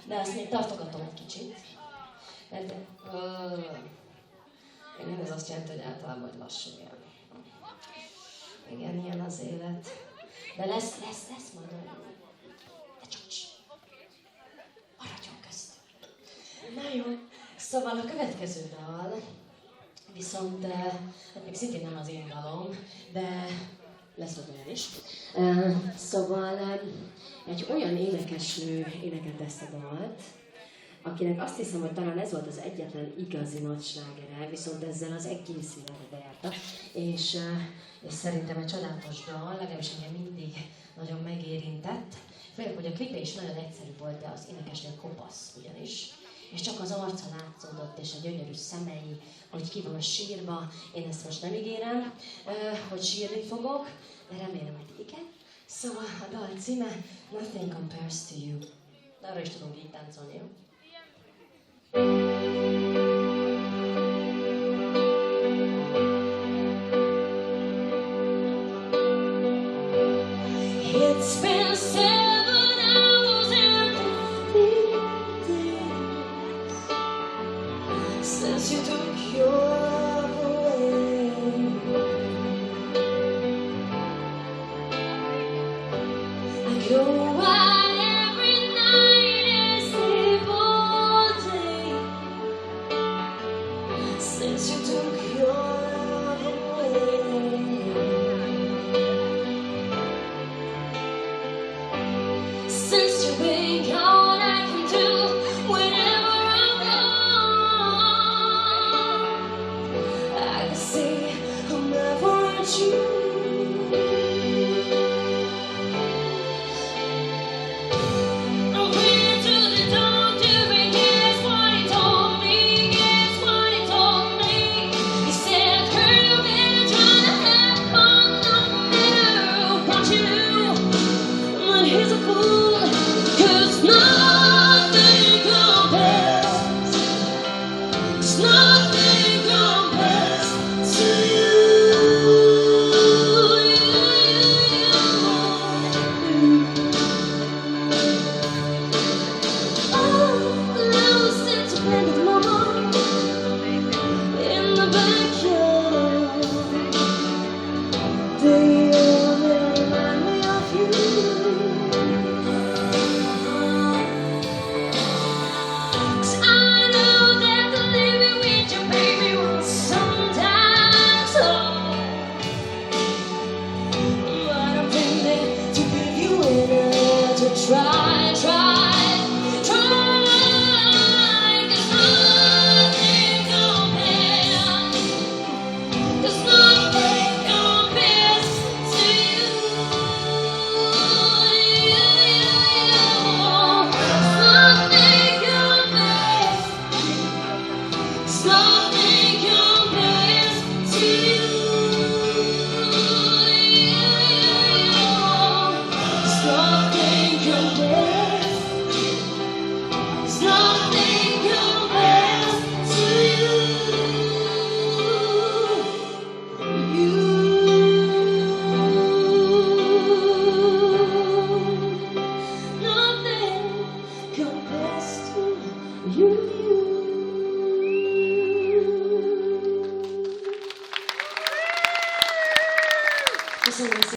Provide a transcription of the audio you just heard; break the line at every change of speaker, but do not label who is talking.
De azt még tartogatom egy kicsit. Mert igen, ez azt jelenti, hogy általában hogy lassú ilyen. Igen, ilyen az élet. De lesz majd olyan. De csak maradjon köztünk. Na jó, szóval a következő dal, viszont még szintén nem az én dalom, de lesz ott olyan is. Szóval egy olyan énekesnő énekelt ezt a dalt, akinek azt hiszem, hogy talán ez volt az egyetlen igazi nagy slágere, viszont ezzel az egész világra bejárta. És szerintem egy csodálatos dal, legalábbis engem mindig nagyon megérintett. Főleg, hogy a klipe is nagyon egyszerű volt, de az énekesnél kopasz ugyanis. És csak az arca látszódott, és a gyönyörű szemei, hogy ki van sírva. Én ezt most nem ígérem, hogy sírni fogok, de remélem, hogy igen. Szóval a dal címe Nothing Compares to You. De arra is tudunk így táncolni, jó? It's been 7 hours and 50 days since you took your love away. I go out every night and sleep all day since you took your love away. Since you've been gone, I can do whenever I want. I can say I'll never hurt you. I went to the doctor and guess what he told me? Guess what he told me? He said, girl, you better try to have fun. No matter what you do, but he's a fool. 'Cause nothing compares, 'cause nothing compares to you. Oh, I was sent to play with mom in the backyard. They only remind me of you. 'Cause I know that living with your baby was sometimes hard. But I'm tempted to give you in to try, try. 'Cause nothing compares, 'cause nothing compares to you. Nothing compares, 'cause nothing compares to you. 'Cause nothing compares.